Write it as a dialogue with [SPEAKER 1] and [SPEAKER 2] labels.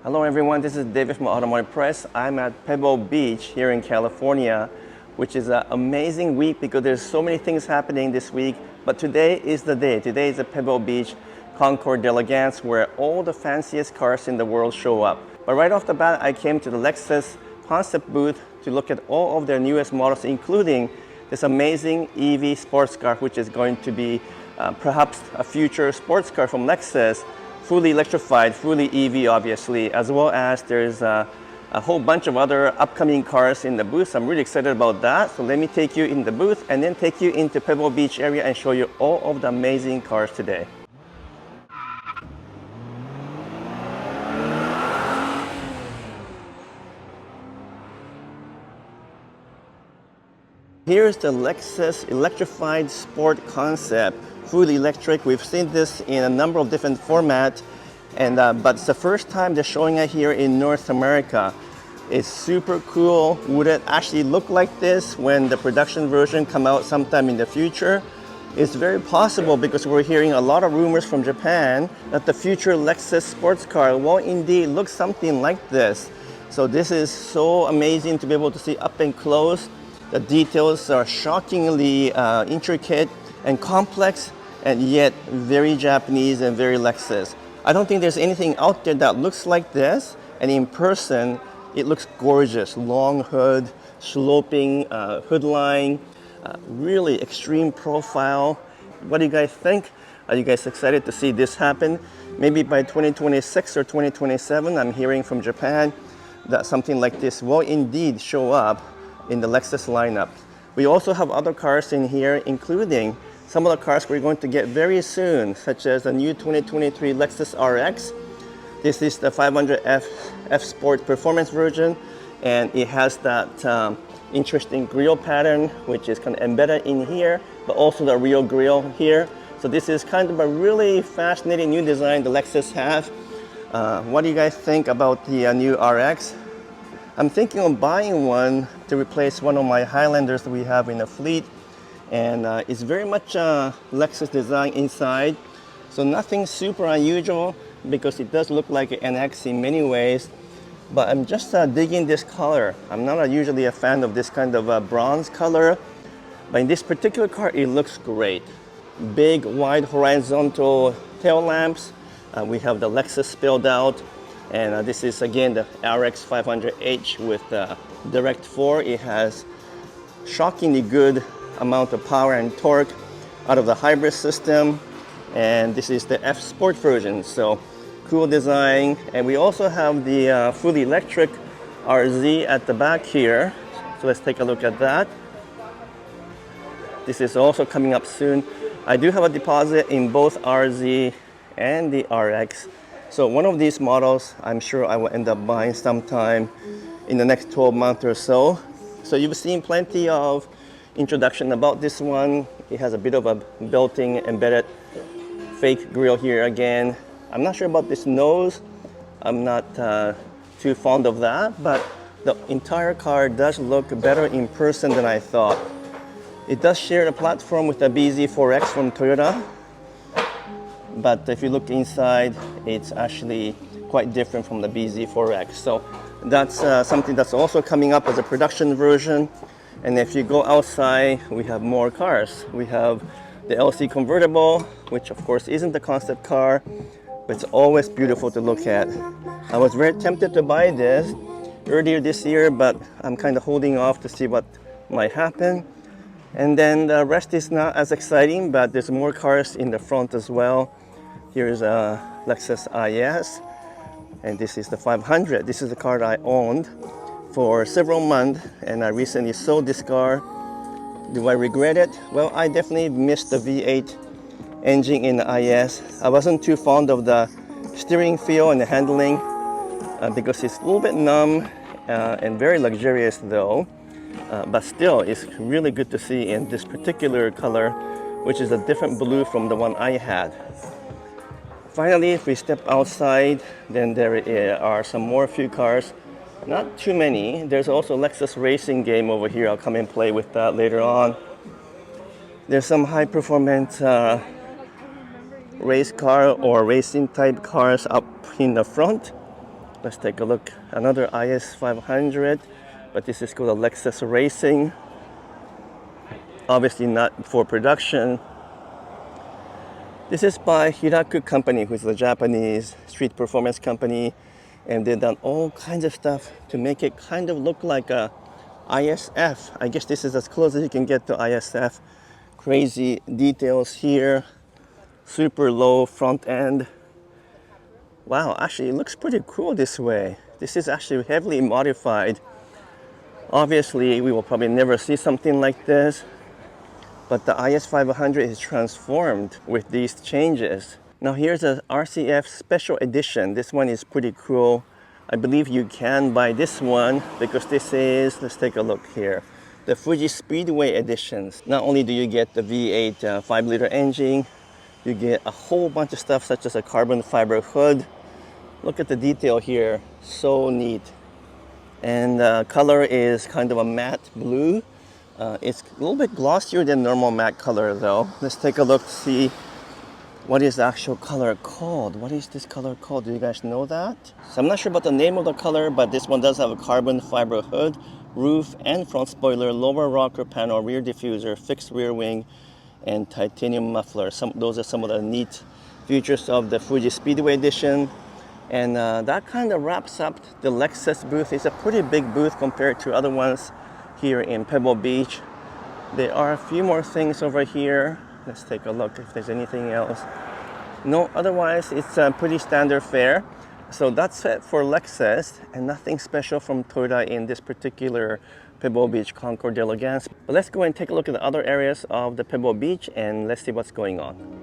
[SPEAKER 1] Hello everyone, this is David from Automotive Press. I'm at Pebble Beach here in California, which is an amazing week because there's so many things happening this week. But today is the day. Today is the Pebble Beach Concours d'Elegance where all the fanciest cars in the world show up. But right off the bat, I came to the Lexus concept booth to look at all of their newest models, including this amazing EV sports car, which is going to be perhaps a future sports car from Lexus. Fully electrified, fully EV obviously, as well as there's a whole bunch of other upcoming cars in the booth. So I'm really excited about that. So let me take you in the booth and then take you into Pebble Beach area and show you all of the amazing cars today. Here's the Lexus Electrified Sport concept, fully electric. We've seen this in a number of different formats, but it's the first time they're showing it here in North America. It's super cool. Would it actually look like this when the production version come out sometime in the future? It's very possible because we're hearing a lot of rumors from Japan that the future Lexus sports car will indeed look something like this. So this is so amazing to be able to see up and close. The details are shockingly intricate and complex, and yet very Japanese and very Lexus. I don't think there's anything out there that looks like this, and in person, it looks gorgeous. Long hood, sloping hood line, really extreme profile. What do you guys think? Are you guys excited to see this happen? Maybe by 2026 or 2027, I'm hearing from Japan that something like this will indeed show up in the Lexus lineup. We also have other cars in here, including some of the cars we're going to get very soon, such as the new 2023 Lexus Rx. This is the 500F Sport Performance version, and it has that interesting grille pattern, which is kind of embedded in here, but also the real grille here. So this is kind of a really fascinating new design the Lexus have. What do you guys think about the new RX? I'm thinking of buying one to replace one of my Highlanders that we have in the fleet, and it's very much Lexus design inside, so nothing super unusual because it does look like an NX in many ways, but I'm just digging this color. I'm not usually a fan of this kind of bronze color, but in this particular car it looks great. Big wide horizontal tail lamps. We have the Lexus spelled out. And this is again the RX 500H with Direct 4. It has shockingly good amount of power and torque out of the hybrid system. And this is the F Sport version, so cool design. And we also have the fully electric RZ at the back here. So let's take a look at that. This is also coming up soon. I do have a deposit in both RZ and the RX. So one of these models, I'm sure I will end up buying sometime in the next 12 months or so. So you've seen plenty of introduction about this one. It has a bit of a built-in embedded fake grille here again. I'm not sure about this nose. I'm not too fond of that, but the entire car does look better in person than I thought. It does share the platform with the BZ4X from Toyota. But if you look inside, it's actually quite different from the BZ4X. So that's something that's also coming up as a production version. And if you go outside, we have more cars. We have the LC Convertible, which of course isn't the concept car, but it's always beautiful to look at. I was very tempted to buy this earlier this year, but I'm kind of holding off to see what might happen. And then the rest is not as exciting, but there's more cars in the front as well. Here's a Lexus IS, and this is the 500. This is the car that I owned for several months, and I recently sold this car. Do I regret it? Well, I definitely missed the V8 engine in the IS. I wasn't too fond of the steering feel and the handling because it's a little bit numb and very luxurious though. But still, it's really good to see in this particular color, which is a different blue from the one I had. Finally, if we step outside, then there are some more few cars. Not too many. There's also a Lexus racing game over here. I'll come and play with that later on. There's some high performance race car or racing type cars up in the front. Let's take a look. Another IS 500, but this is called a Lexus Racing. Obviously not for production. This is by Hiraku Company, who's a Japanese street performance company, and they've done all kinds of stuff to make it kind of look like a ISF. I guess this is as close as you can get to ISF. Crazy details here, super low front end. Wow, actually it looks pretty cool this way. This is actually heavily modified. Obviously, we will probably never see something like this, but the IS 500 is transformed with these changes. Now here's a Rcf Special Edition. This one is pretty cool. I believe you can buy this one because this is, let's take a look here, the Fuji Speedway editions. Not only do you get the V8 5-liter engine, you get a whole bunch of stuff such as a carbon fiber hood. Look at the detail here, so neat. And the color is kind of a matte blue. It's a little bit glossier than normal matte color though. Let's take a look to see what is the actual color called. What is this color called? Do you guys know that? So I'm not sure about the name of the color, but this one does have a carbon fiber hood, roof and front spoiler, lower rocker panel, rear diffuser, fixed rear wing, and titanium muffler. Those are some of the neat features of the Fuji Speedway edition. And that kind of wraps up the Lexus booth. It's a pretty big booth compared to other ones here in Pebble Beach. There are a few more things over here. Let's take a look if there's anything else. No, otherwise it's a pretty standard fare. So that's it for Lexus, and nothing special from Toyota in this particular Pebble Beach Concours d'Elegance. But let's go and take a look at the other areas of the Pebble Beach and let's see what's going on.